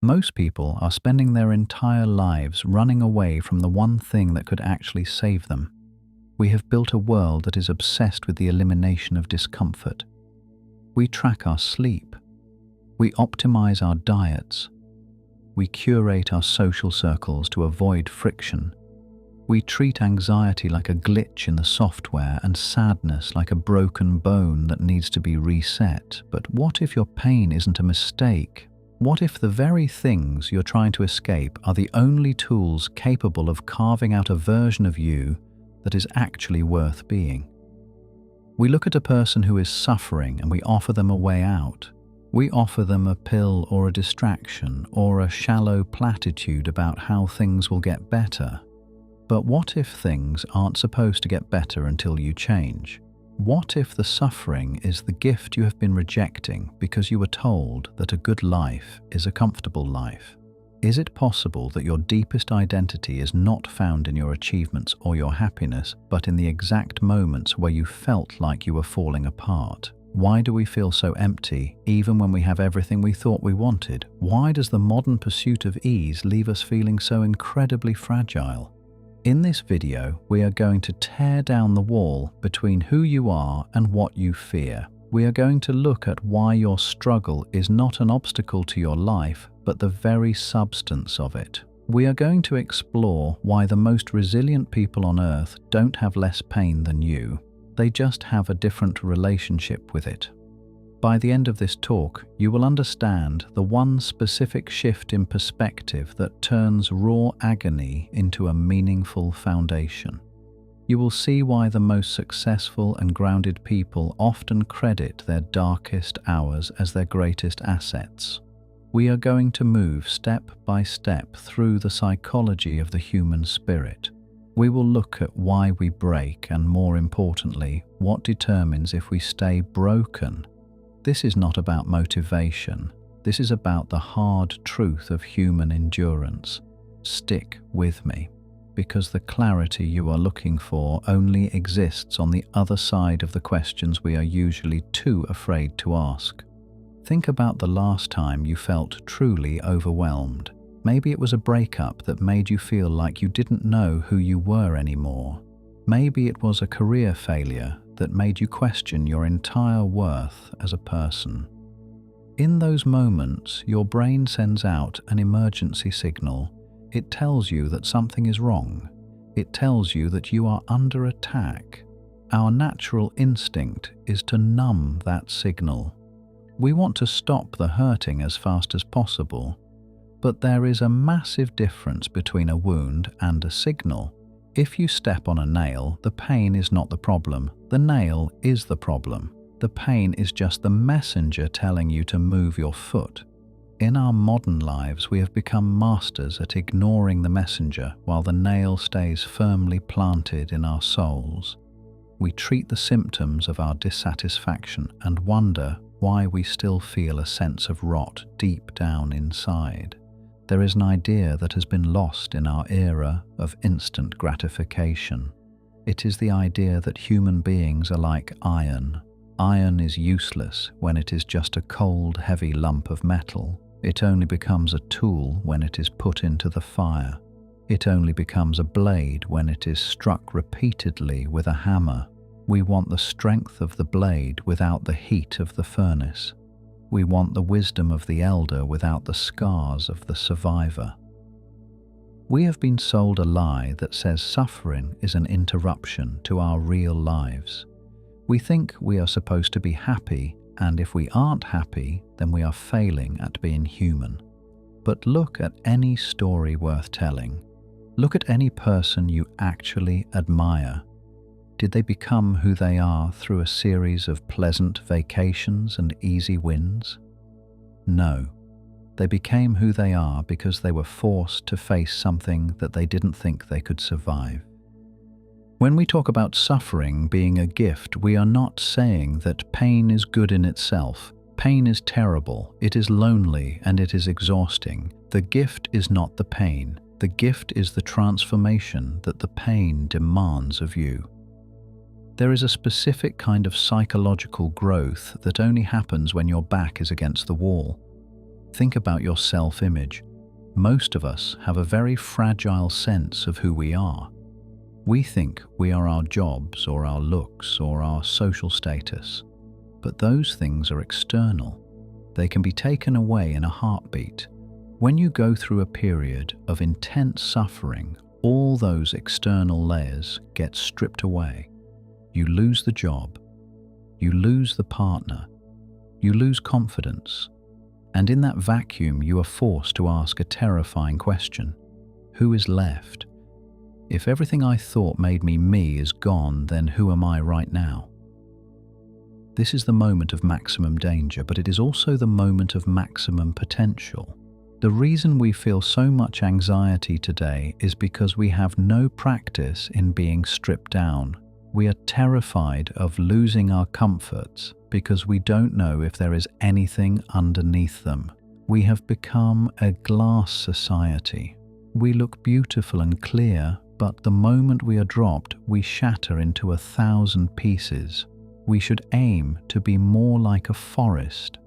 Most people are spending their entire lives running away from the one thing that could actually save them. We have built a world that is obsessed with the elimination of discomfort. We track our sleep. We optimize our diets. We curate our social circles to avoid friction. We treat anxiety like a glitch in the software and sadness like a broken bone that needs to be reset. But what if your pain isn't a mistake? What if the very things you're trying to escape are the only tools capable of carving out a version of you that is actually worth being? We look at a person who is suffering and we offer them a way out. We offer them a pill or a distraction or a shallow platitude about how things will get better. But what if things aren't supposed to get better until you change? What if the suffering is the gift you have been rejecting because you were told that a good life is a comfortable life? Is it possible that your deepest identity is not found in your achievements or your happiness, but in the exact moments where you felt like you were falling apart? Why do we feel so empty, even when we have everything we thought we wanted? Why does the modern pursuit of ease leave us feeling so incredibly fragile? In this video, we are going to tear down the wall between who you are and what you fear. We are going to look at why your struggle is not an obstacle to your life, but the very substance of it. We are going to explore why the most resilient people on earth don't have less pain than you. They just have a different relationship with it. By the end of this talk, you will understand the one specific shift in perspective that turns raw agony into a meaningful foundation. You will see why the most successful and grounded people often credit their darkest hours as their greatest assets. We are going to move step by step through the psychology of the human spirit. We will look at why we break and, more importantly, what determines if we stay broken. This is not about motivation. This is about the hard truth of human endurance. Stick with me, because the clarity you are looking for only exists on the other side of the questions we are usually too afraid to ask. Think about the last time you felt truly overwhelmed. Maybe it was a breakup that made you feel like you didn't know who you were anymore. Maybe it was a career failure that made you question your entire worth as a person. In those moments, your brain sends out an emergency signal. It tells you that something is wrong. It tells you that you are under attack. Our natural instinct is to numb that signal. We want to stop the hurting as fast as possible. But there is a massive difference between a wound and a signal. If you step on a nail, the pain is not the problem. The nail is the problem. The pain is just the messenger telling you to move your foot. In our modern lives, we have become masters at ignoring the messenger while the nail stays firmly planted in our souls. We treat the symptoms of our dissatisfaction and wonder why we still feel a sense of rot deep down inside. There is an idea that has been lost in our era of instant gratification. It is the idea that human beings are like iron. Iron is useless when it is just a cold, heavy lump of metal. It only becomes a tool when it is put into the fire. It only becomes a blade when it is struck repeatedly with a hammer. We want the strength of the blade without the heat of the furnace. We want the wisdom of the elder without the scars of the survivor. We have been sold a lie that says suffering is an interruption to our real lives. We think we are supposed to be happy, and if we aren't happy, then we are failing at being human. But look at any story worth telling. Look at any person you actually admire. Did they become who they are through a series of pleasant vacations and easy wins? No. They became who they are because they were forced to face something that they didn't think they could survive. When we talk about suffering being a gift, we are not saying that pain is good in itself. Pain is terrible, it is lonely, and it is exhausting. The gift is not the pain. The gift is the transformation that the pain demands of you. There is a specific kind of psychological growth that only happens when your back is against the wall. Think about your self-image. Most of us have a very fragile sense of who we are. We think we are our jobs or our looks or our social status. But those things are external. They can be taken away in a heartbeat. When you go through a period of intense suffering, all those external layers get stripped away. You lose the job. You lose the partner. You lose confidence. And in that vacuum, you are forced to ask a terrifying question. Who is left? If everything I thought made me is gone, then who am I right now? This is the moment of maximum danger, but it is also the moment of maximum potential. The reason we feel so much anxiety today is because we have no practice in being stripped down. We are terrified of losing our comforts because we don't know if there is anything underneath them. We have become a glass society. We look beautiful and clear, but the moment we are dropped, we shatter into 1,000 pieces. We should aim to be more like a forest.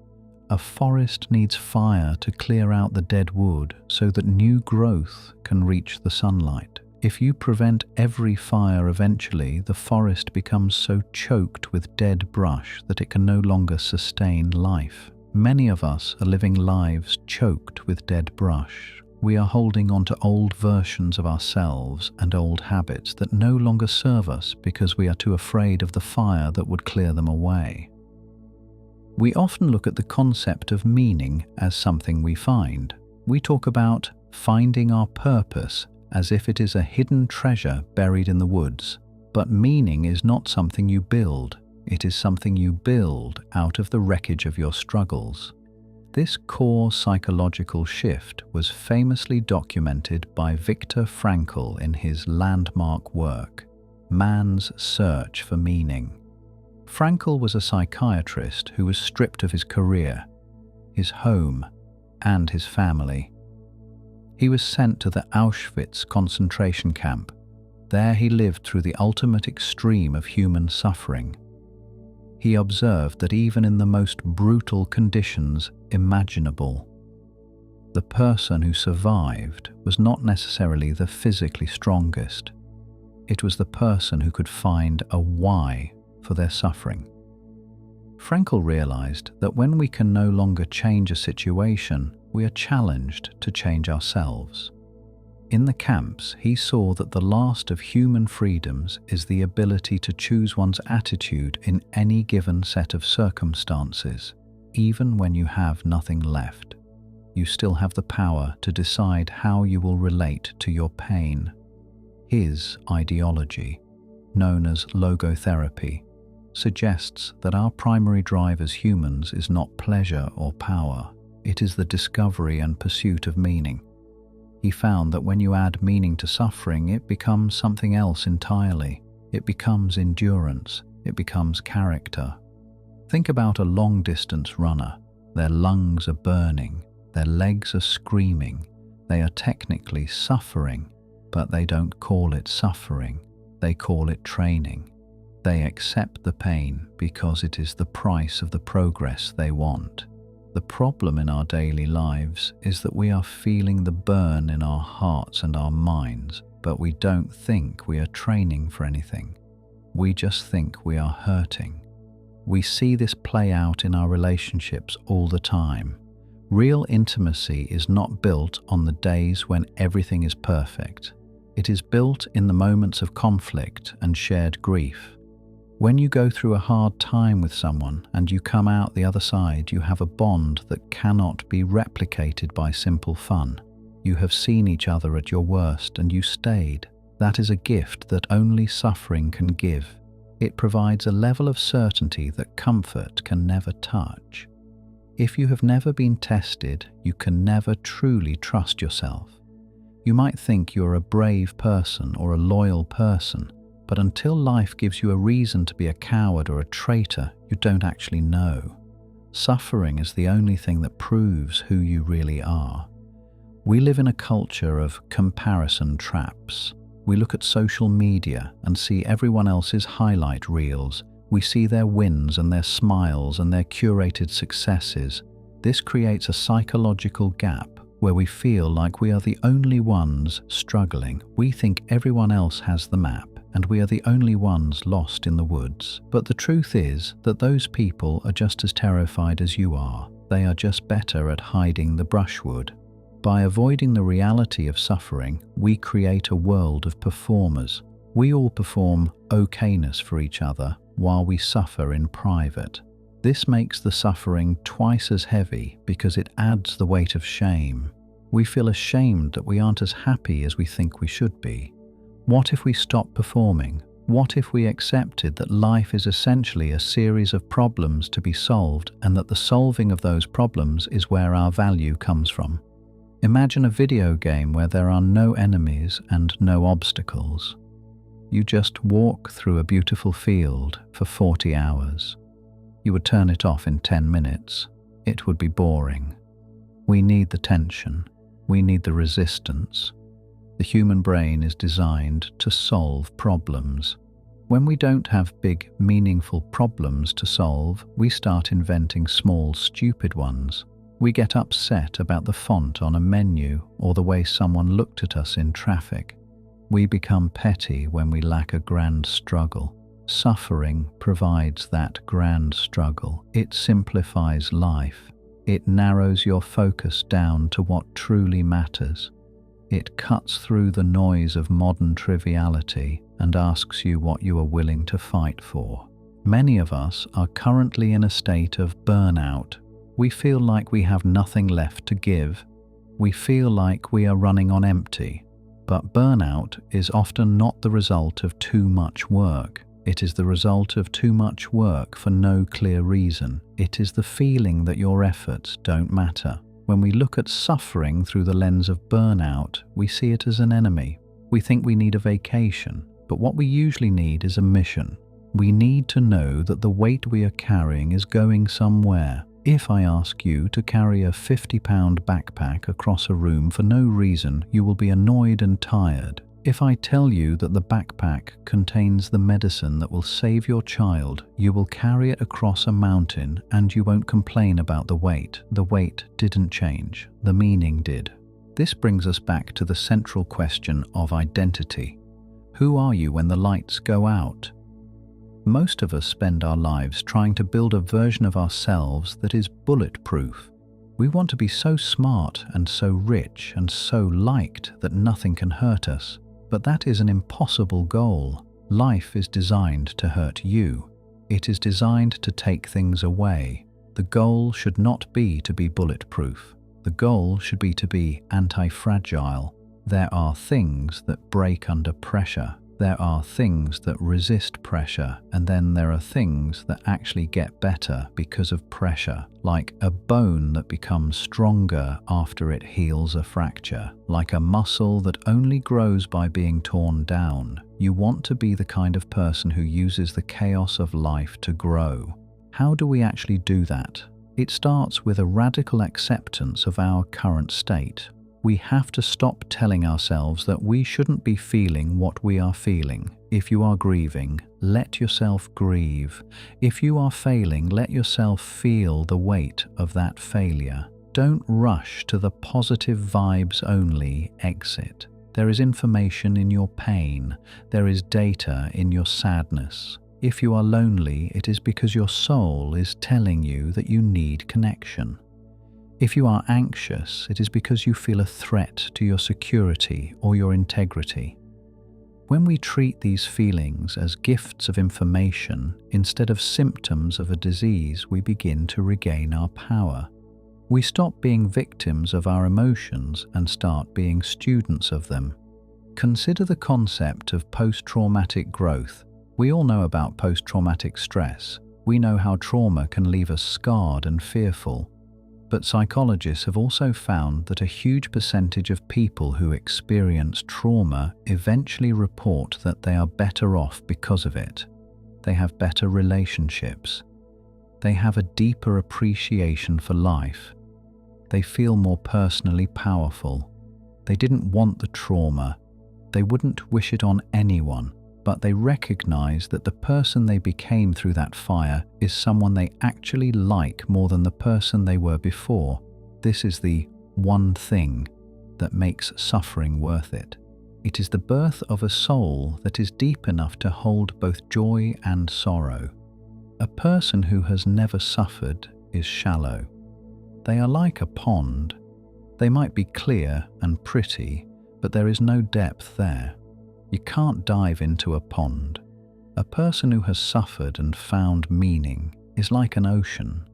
A forest needs fire to clear out the dead wood so that new growth can reach the sunlight. If you prevent every fire, eventually the forest becomes so choked with dead brush that it can no longer sustain life. Many of us are living lives choked with dead brush. We are holding on to old versions of ourselves and old habits that no longer serve us because we are too afraid of the fire that would clear them away. We often look at the concept of meaning as something we find. We talk about finding our purpose as if it is a hidden treasure buried in the woods. But meaning is not something you build. It is something you build out of the wreckage of your struggles. This core psychological shift was famously documented by Viktor Frankl in his landmark work, Man's Search for Meaning. Frankl was a psychiatrist who was stripped of his career, his home, and his family. He was sent to the Auschwitz concentration camp. There he lived through the ultimate extreme of human suffering. He observed that even in the most brutal conditions imaginable, the person who survived was not necessarily the physically strongest. It was the person who could find a why for their suffering. Frankl realized that when we can no longer change a situation, we are challenged to change ourselves. In the camps, he saw that the last of human freedoms is the ability to choose one's attitude in any given set of circumstances. Even when you have nothing left, you still have the power to decide how you will relate to your pain. His ideology, known as logotherapy, suggests that our primary drive as humans is not pleasure or power. It is the discovery and pursuit of meaning. He found that when you add meaning to suffering, it becomes something else entirely. It becomes endurance. It becomes character. Think about a long-distance runner. Their lungs are burning. Their legs are screaming. They are technically suffering, but they don't call it suffering. They call it training. They accept the pain because it is the price of the progress they want. The problem in our daily lives is that we are feeling the burn in our hearts and our minds, but we don't think we are training for anything. We just think we are hurting. We see this play out in our relationships all the time. Real intimacy is not built on the days when everything is perfect. It is built in the moments of conflict and shared grief. When you go through a hard time with someone and you come out the other side, you have a bond that cannot be replicated by simple fun. You have seen each other at your worst and you stayed. That is a gift that only suffering can give. It provides a level of certainty that comfort can never touch. If you have never been tested, you can never truly trust yourself. You might think you're a brave person or a loyal person, but until life gives you a reason to be a coward or a traitor, you don't actually know. Suffering is the only thing that proves who you really are. We live in a culture of comparison traps. We look at social media and see everyone else's highlight reels. We see their wins and their smiles and their curated successes, This creates a psychological gap where we feel like we are the only ones struggling. We think everyone else has the map and we are the only ones lost in the woods. But the truth is that those people are just as terrified as you are. They are just better at hiding the brushwood. By avoiding the reality of suffering, we create a world of performers. We all perform okayness for each other while we suffer in private. This makes the suffering twice as heavy because it adds the weight of shame. We feel ashamed that we aren't as happy as we think we should be. What if we stopped performing? What if we accepted that life is essentially a series of problems to be solved and that the solving of those problems is where our value comes from? Imagine a video game where there are no enemies and no obstacles. You just walk through a beautiful field for 40 hours. You would turn it off in 10 minutes. It would be boring. We need the tension. We need the resistance. The human brain is designed to solve problems. When we don't have big, meaningful problems to solve, we start inventing small, stupid ones. We get upset about the font on a menu or the way someone looked at us in traffic. We become petty when we lack a grand struggle. Suffering provides that grand struggle. It simplifies life. It narrows your focus down to what truly matters. It cuts through the noise of modern triviality and asks you what you are willing to fight for. Many of us are currently in a state of burnout. We feel like we have nothing left to give. We feel like we are running on empty. But burnout is often not the result of too much work. It is the result of too much work for no clear reason. It is the feeling that your efforts don't matter. When we look at suffering through the lens of burnout, we see it as an enemy. We think we need a vacation, but what we usually need is a mission. We need to know that the weight we are carrying is going somewhere. If I ask you to carry a 50-pound backpack across a room for no reason, you will be annoyed and tired. If I tell you that the backpack contains the medicine that will save your child, you will carry it across a mountain and you won't complain about the weight. The weight didn't change, the meaning did. This brings us back to the central question of identity. Who are you when the lights go out? Most of us spend our lives trying to build a version of ourselves that is bulletproof. We want to be so smart and so rich and so liked that nothing can hurt us. But that is an impossible goal. Life is designed to hurt you. It is designed to take things away. The goal should not be to be bulletproof. The goal should be to be anti-fragile. There are things that break under pressure. There are things that resist pressure, and then there are things that actually get better because of pressure, like a bone that becomes stronger after it heals a fracture, like a muscle that only grows by being torn down. You want to be the kind of person who uses the chaos of life to grow. How do we actually do that? It starts with a radical acceptance of our current state. We have to stop telling ourselves that we shouldn't be feeling what we are feeling. If you are grieving, let yourself grieve. If you are failing, let yourself feel the weight of that failure. Don't rush to the positive vibes only exit. There is information in your pain. There is data in your sadness. If you are lonely, it is because your soul is telling you that you need connection. If you are anxious, it is because you feel a threat to your security or your integrity. When we treat these feelings as gifts of information instead of symptoms of a disease, we begin to regain our power. We stop being victims of our emotions and start being students of them. Consider the concept of post-traumatic growth. We all know about post-traumatic stress. We know how trauma can leave us scarred and fearful. But psychologists have also found that a huge percentage of people who experience trauma eventually report that they are better off because of it. They have better relationships. They have a deeper appreciation for life. They feel more personally powerful. They didn't want the trauma. They wouldn't wish it on anyone. but they recognize that the person they became through that fire is someone they actually like more than the person they were before. This is the one thing that makes suffering worth it. It is the birth of a soul that is deep enough to hold both joy and sorrow. A person who has never suffered is shallow. They are like a pond. They might be clear and pretty, but there is no depth there. You can't dive into a pond. A person who has suffered and found meaning is like an ocean.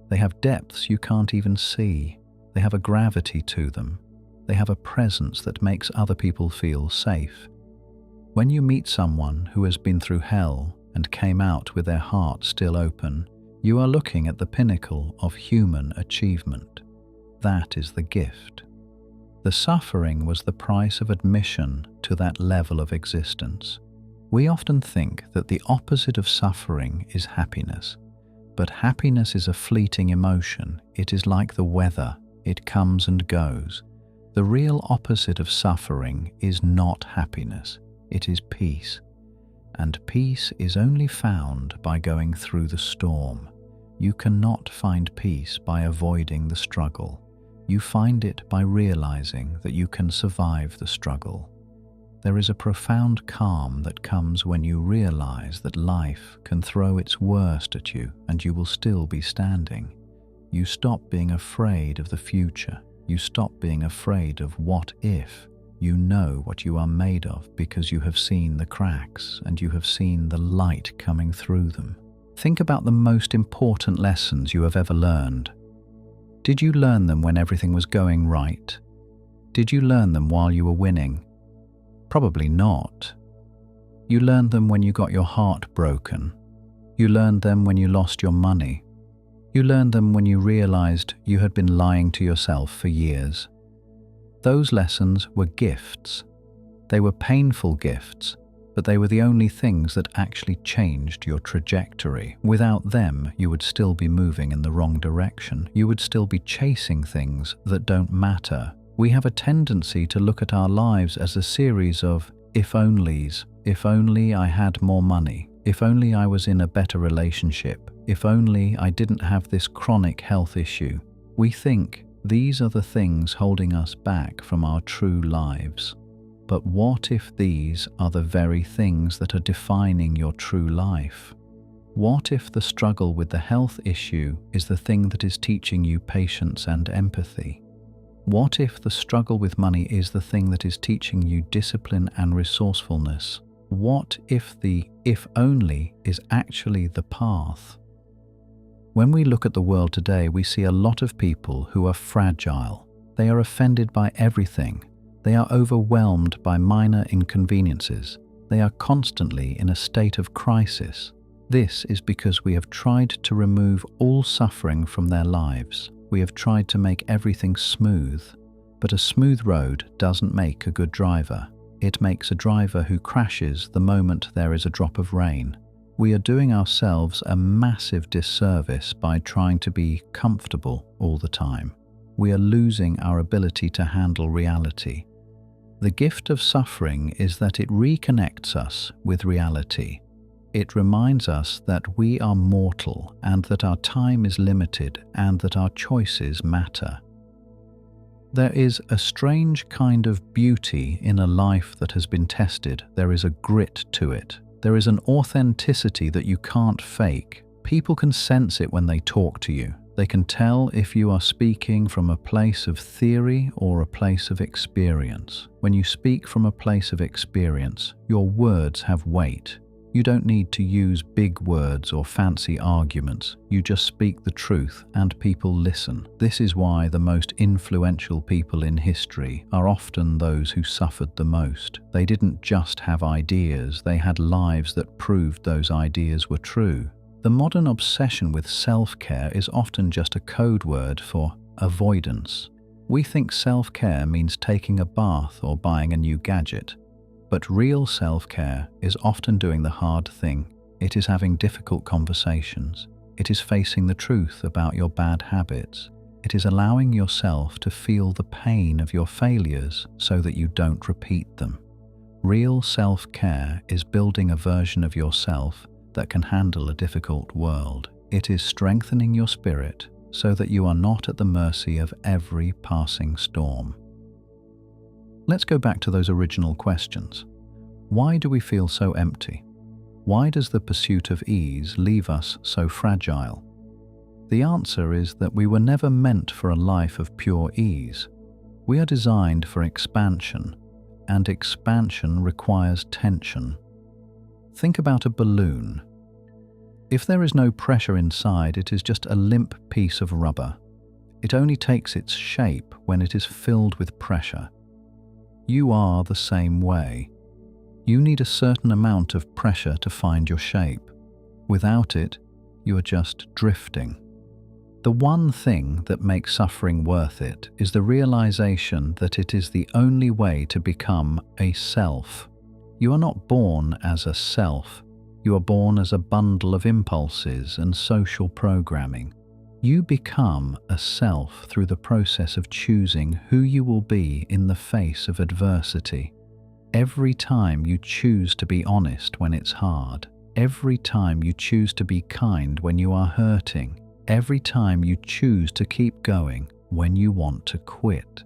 They have depths you can't even see. They have a gravity to them. They have a presence that makes other people feel safe. When you meet someone who has been through hell and came out with their heart still open, you are looking at the pinnacle of human achievement. That is the gift. The suffering was the price of admission to that level of existence. We often think that the opposite of suffering is happiness, but happiness is a fleeting emotion. It is like the weather. It comes and goes. The real opposite of suffering is not happiness. It is peace. And peace is only found by going through the storm. You cannot find peace by avoiding the struggle. You find it by realizing that you can survive the struggle. There is a profound calm that comes when you realize that life can throw its worst at you and you will still be standing. You stop being afraid of the future. You stop being afraid of what if. You know what you are made of because you have seen the cracks and you have seen the light coming through them. Think about the most important lessons you have ever learned. Did you learn them when everything was going right? Did you learn them while you were winning? Probably not. You learned them when you got your heart broken. You learned them when you lost your money. You learned them when you realized you had been lying to yourself for years. Those lessons were gifts. They were painful gifts, but they were the only things that actually changed your trajectory. Without them, you would still be moving in the wrong direction. You would still be chasing things that don't matter. We have a tendency to look at our lives as a series of if-onlys. If only I had more money. If only I was in a better relationship. If only I didn't have this chronic health issue. We think these are the things holding us back from our true lives. But what if these are the very things that are defining your true life? What if the struggle with the health issue is the thing that is teaching you patience and empathy? What if the struggle with money is the thing that is teaching you discipline and resourcefulness? What if the if only is actually the path? When we look at the world today, we see a lot of people who are fragile. They are offended by everything. They are overwhelmed by minor inconveniences. They are constantly in a state of crisis. This is because we have tried to remove all suffering from their lives. We have tried to make everything smooth. But a smooth road doesn't make a good driver. It makes a driver who crashes the moment there is a drop of rain. We are doing ourselves a massive disservice by trying to be comfortable all the time. We are losing our ability to handle reality. The gift of suffering is that it reconnects us with reality. It reminds us that we are mortal and that our time is limited and that our choices matter. There is a strange kind of beauty in a life that has been tested. There is a grit to it. There is an authenticity that you can't fake. People can sense it when they talk to you. They can tell if you are speaking from a place of theory or a place of experience. When you speak from a place of experience, your words have weight. You don't need to use big words or fancy arguments. You just speak the truth and people listen. This is why the most influential people in history are often those who suffered the most. They didn't just have ideas, they had lives that proved those ideas were true. The modern obsession with self-care is often just a code word for avoidance. We think self-care means taking a bath or buying a new gadget. But real self-care is often doing the hard thing. It is having difficult conversations. It is facing the truth about your bad habits. It is allowing yourself to feel the pain of your failures so that you don't repeat them. Real self-care is building a version of yourself that can handle a difficult world. It is strengthening your spirit so that you are not at the mercy of every passing storm. Let's go back to those original questions. Why do we feel so empty? Why does the pursuit of ease leave us so fragile? The answer is that we were never meant for a life of pure ease. We are designed for expansion, and expansion requires tension. Think about a balloon. If there is no pressure inside, it is just a limp piece of rubber. It only takes its shape when it is filled with pressure. You are the same way. You need a certain amount of pressure to find your shape. Without it, you are just drifting. The one thing that makes suffering worth it is the realization that it is the only way to become a self. You are not born as a self. You are born as a bundle of impulses and social programming. You become a self through the process of choosing who you will be in the face of adversity. Every time you choose to be honest when it's hard, every time you choose to be kind when you are hurting, every time you choose to keep going when you want to quit,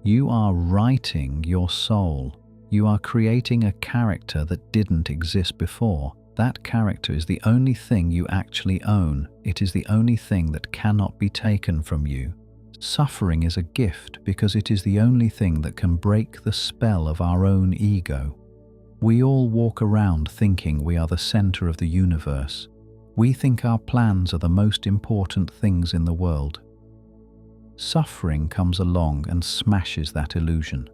you are writing your soul. You are creating a character that didn't exist before. That character is the only thing you actually own. It is the only thing that cannot be taken from you. Suffering is a gift because it is the only thing that can break the spell of our own ego. We all walk around thinking we are the center of the universe. We think our plans are the most important things in the world. Suffering comes along and smashes that illusion.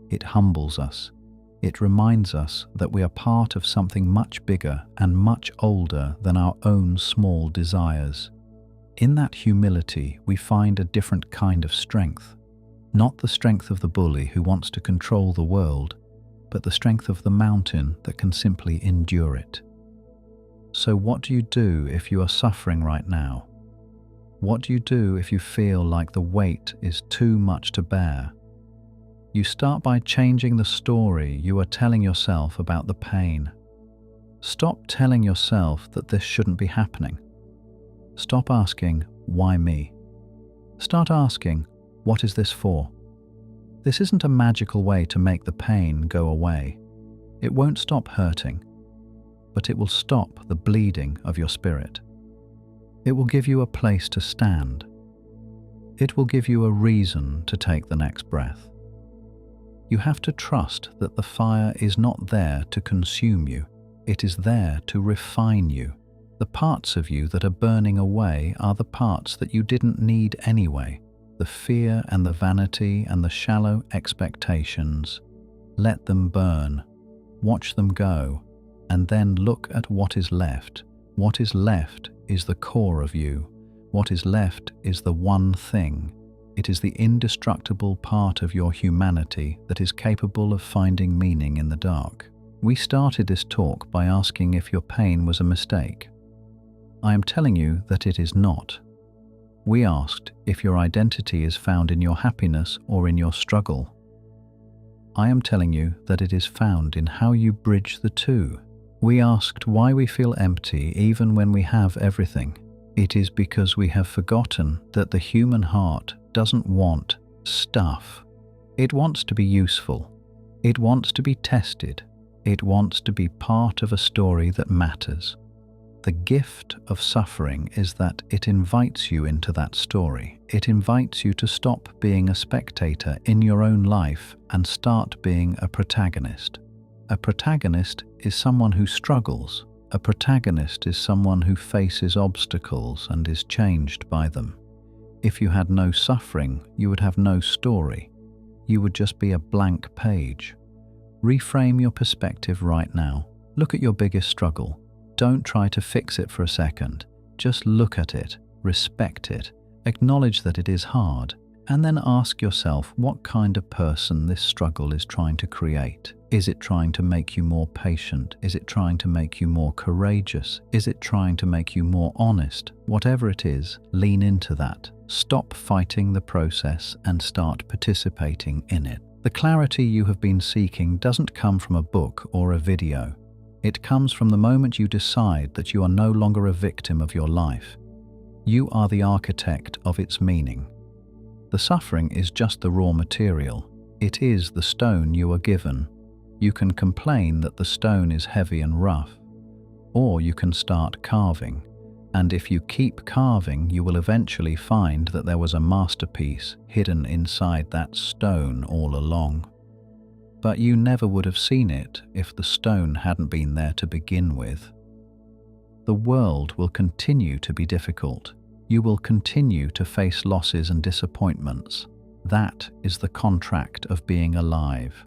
It humbles us. It reminds us that we are part of something much bigger and much older than our own small desires. In that humility, we find a different kind of strength. Not the strength of the bully who wants to control the world, but the strength of the mountain that can simply endure it. So what do you do if you are suffering right now? What do you do if you feel like the weight is too much to bear? You start by changing the story you are telling yourself about the pain. Stop telling yourself that this shouldn't be happening. Stop asking, why me? Start asking, what is this for? This isn't a magical way to make the pain go away. It won't stop hurting, but it will stop the bleeding of your spirit. It will give you a place to stand. It will give you a reason to take the next breath. You have to trust that the fire is not there to consume you. It is there to refine you. The parts of you that are burning away are the parts that you didn't need anyway. The fear and the vanity and the shallow expectations. Let them burn. Watch them go. And then look at what is left. What is left is the core of you. What is left is the one thing. It is the indestructible part of your humanity that is capable of finding meaning in the dark. We started this talk by asking if your pain was a mistake. I am telling you that it is not. We asked if your identity is found in your happiness or in your struggle. I am telling you that it is found in how you bridge the two. We asked why we feel empty even when we have everything. It is because we have forgotten that the human heart doesn't want stuff. It wants to be useful. It wants to be tested. It wants to be part of a story that matters. The gift of suffering is that it invites you into that story. It invites you to stop being a spectator in your own life and start being a protagonist. A protagonist is someone who struggles. A protagonist is someone who faces obstacles and is changed by them. If you had no suffering, you would have no story. You would just be a blank page. Reframe your perspective right now. Look at your biggest struggle. Don't try to fix it for a second. Just look at it, respect it, acknowledge that it is hard, and then ask yourself what kind of person this struggle is trying to create. Is it trying to make you more patient? Is it trying to make you more courageous? Is it trying to make you more honest? Whatever it is, lean into that. Stop fighting the process and start participating in it. The clarity you have been seeking doesn't come from a book or a video. It comes from the moment you decide that you are no longer a victim of your life. You are the architect of its meaning. The suffering is just the raw material. It is the stone you are given. You can complain that the stone is heavy and rough, or you can start carving. And if you keep carving, you will eventually find that there was a masterpiece hidden inside that stone all along. But you never would have seen it if the stone hadn't been there to begin with. The world will continue to be difficult. You will continue to face losses and disappointments. That is the contract of being alive.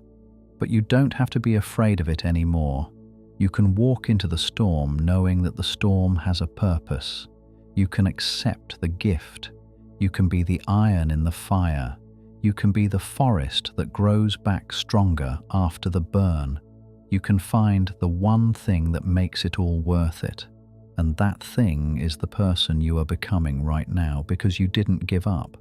But you don't have to be afraid of it anymore. You can walk into the storm knowing that the storm has a purpose. You can accept the gift. You can be the iron in the fire. You can be the forest that grows back stronger after the burn. You can find the one thing that makes it all worth it. And that thing is the person you are becoming right now because you didn't give up.